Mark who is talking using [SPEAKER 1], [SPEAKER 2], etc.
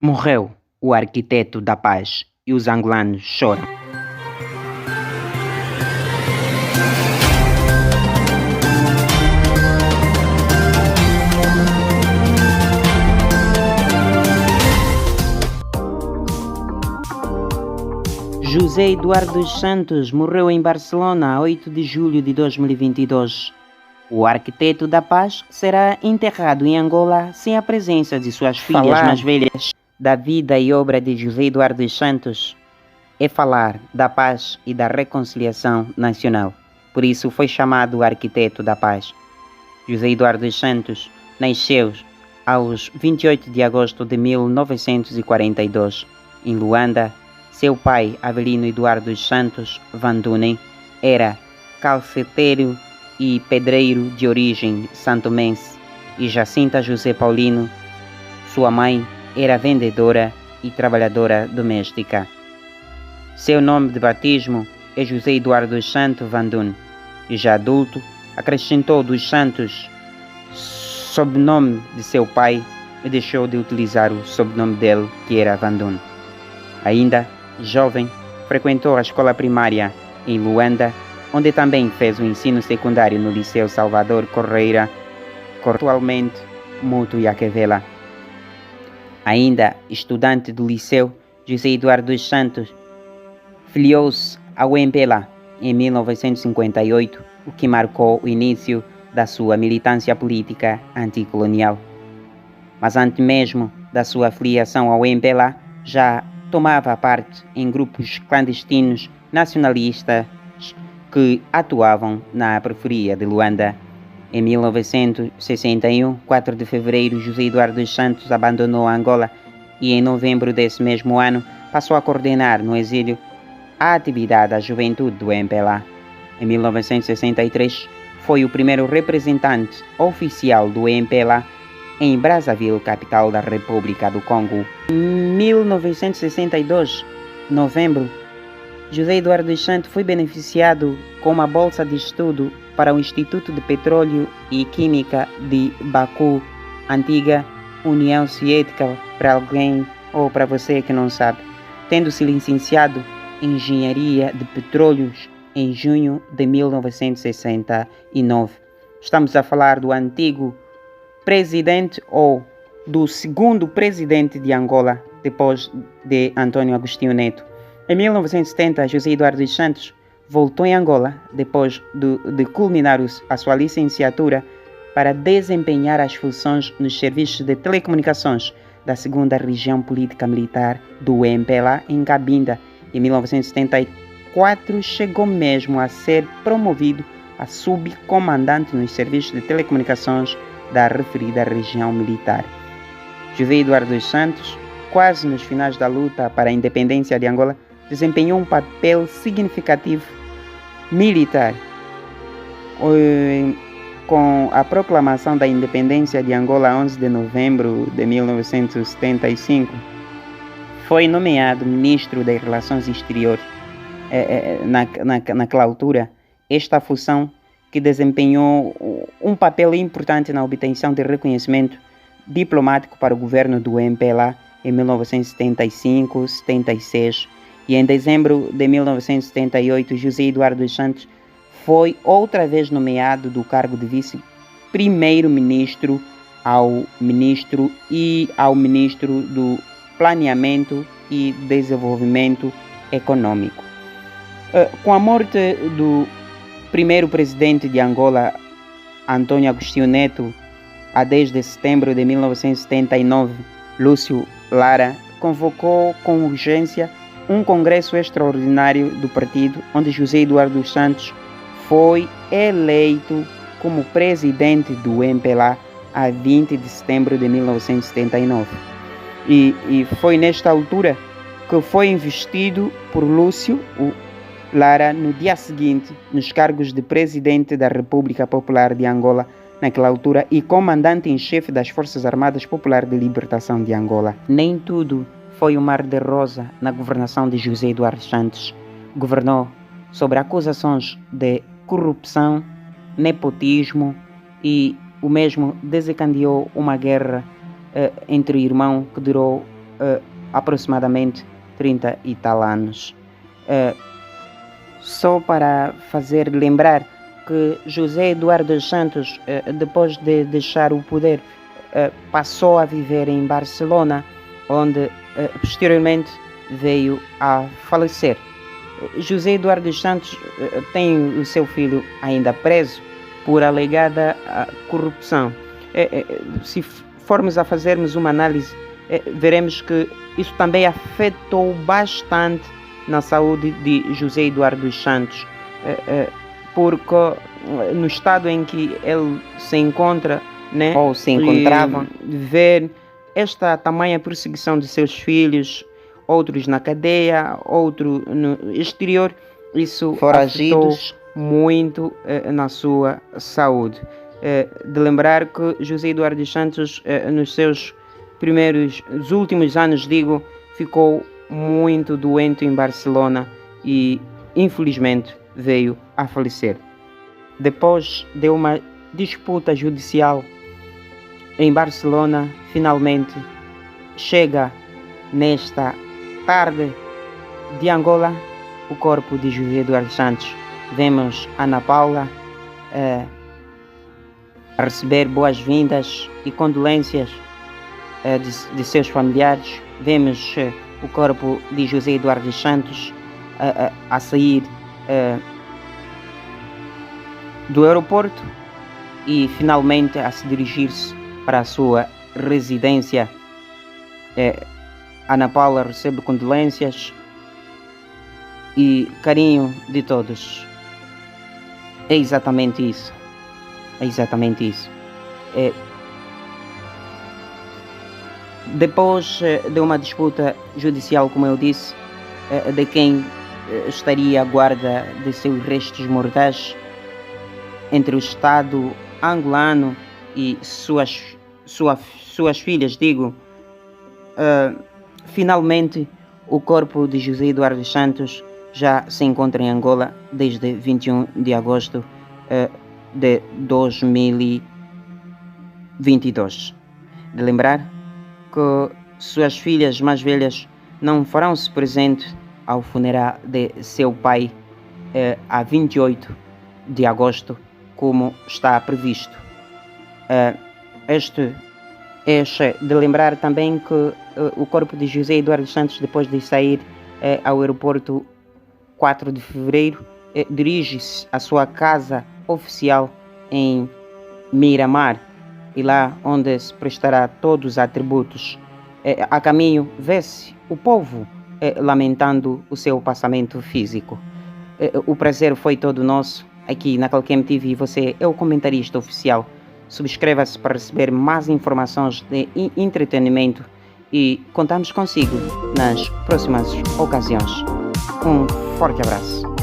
[SPEAKER 1] Morreu o arquiteto da paz e os angolanos choram. José Eduardo dos Santos morreu em Barcelona a 8 de julho de 2022. O arquiteto da paz será enterrado em Angola sem a presença de suas filhas mais velhas. Da vida e obra de José Eduardo dos Santos é falar da paz e da reconciliação nacional. Por isso foi chamado arquiteto da paz. José Eduardo dos Santos nasceu aos 28 de agosto de 1942 em Luanda. Seu pai, Avelino Eduardo dos Santos Vandunen, era calceteiro e pedreiro de origem santomense, e Jacinta José Paulino, sua mãe, era vendedora e trabalhadora doméstica. Seu nome de batismo é José Eduardo dos Santos Vandun, e já adulto acrescentou dos Santos, sobrenome de seu pai, e deixou de utilizar o sobrenome dele, que era Vandun. Ainda jovem, frequentou a escola primária em Luanda, onde também fez o ensino secundário no Liceu Salvador Correia, atualmente Muto Iaquevela. Ainda estudante do Liceu, José Eduardo dos Santos filiou-se ao MPLA em 1958, o que marcou o início da sua militância política anticolonial. Mas antes mesmo da sua filiação ao MPLA, já tomava parte em grupos clandestinos nacionalistas que atuavam na periferia de Luanda. Em 1961, 4 de fevereiro, José Eduardo dos Santos abandonou Angola e em novembro desse mesmo ano passou a coordenar no exílio a atividade da juventude do MPLA. Em 1963, foi o primeiro representante oficial do MPLA em Brazzaville, capital da República do Congo. Em 1962, novembro, José Eduardo dos Santos foi beneficiado com uma bolsa de estudo para o Instituto de Petróleo e Química de Baku, antiga União Soviética, para alguém ou para você que não sabe, tendo se licenciado em Engenharia de Petróleos em junho de 1969. Estamos a falar do antigo presidente ou do segundo presidente de Angola, depois de Antônio Agostinho Neto. Em 1970, José Eduardo dos Santos voltou em Angola, depois de culminar a sua licenciatura, para desempenhar as funções nos serviços de telecomunicações da segunda região política militar do MPLA em Cabinda. Em 1974, chegou mesmo a ser promovido a subcomandante nos serviços de telecomunicações da referida região militar. José Eduardo dos Santos, quase nos finais da luta para a independência de Angola, desempenhou um papel significativo militar. Com a proclamação da independência de Angola, 11 de novembro de 1975, foi nomeado ministro das Relações Exteriores. Naquela altura, esta função que desempenhou um papel importante na obtenção de reconhecimento diplomático para o governo do MPLA em 1975-76, e em dezembro de 1978, José Eduardo dos Santos foi outra vez nomeado do cargo de vice-primeiro-ministro ao ministro do Planeamento e Desenvolvimento Econômico. Com a morte do primeiro presidente de Angola, Antônio Agostinho Neto, a 10 de setembro de 1979, Lúcio Lara convocou com urgência um congresso extraordinário do partido, onde José Eduardo dos Santos foi eleito como presidente do MPLA a 20 de setembro de 1979. E foi nesta altura que foi investido por Lúcio Lara no dia seguinte nos cargos de presidente da República Popular de Angola naquela altura e comandante em chefe das Forças Armadas Populares de Libertação de Angola. Nem tudo foi um mar de rosa na governação de José Eduardo Santos. Governou sobre acusações de corrupção, nepotismo, e o mesmo desencadeou uma guerra entre irmãos que durou aproximadamente 30 e tal anos. Só para fazer lembrar que José Eduardo dos Santos, depois de deixar o poder, passou a viver em Barcelona, onde posteriormente veio a falecer. José Eduardo dos Santos tem o seu filho ainda preso por alegada corrupção. Se formos a fazermos uma análise, veremos que isso também afetou bastante na saúde de José Eduardo dos Santos, porque no estado em que ele se encontra, né, ou se encontrava, ver esta tamanha perseguição de seus filhos, outros na cadeia, outro no exterior, isso foragidos, afetou muito na sua saúde. De lembrar que José Eduardo dos Santos, nos seus os últimos anos, ficou muito doente em Barcelona e infelizmente veio a falecer. Depois de uma disputa judicial em Barcelona, finalmente chega nesta tarde de Angola o corpo de José Eduardo Santos. Vemos Ana Paula a receber boas-vindas e condolências de seus familiares. Vemos o corpo de José Eduardo dos Santos a sair do aeroporto e finalmente a se dirigir-se para a sua residência. Ana Paula recebe condolências e carinho de todos. É exatamente isso. Depois de uma disputa judicial, como eu disse, de quem estaria à guarda de seus restos mortais entre o Estado angolano e suas filhas, finalmente o corpo de José Eduardo dos Santos já se encontra em Angola desde 21 de agosto de 2022. De lembrar que suas filhas mais velhas não farão-se presente ao funeral de seu pai a 28 de agosto, como está previsto. De lembrar também que o corpo de José Eduardo dos Santos, depois de sair ao aeroporto 4 de fevereiro, dirige-se à sua casa oficial em Miramar, e lá onde se prestará todos os atributos. A caminho vê-se o povo lamentando o seu passamento físico. O prazer foi todo nosso aqui na Calquem TV. Você é o comentarista oficial. Subscreva-se para receber mais informações de entretenimento e contamos consigo nas próximas ocasiões. Um forte abraço.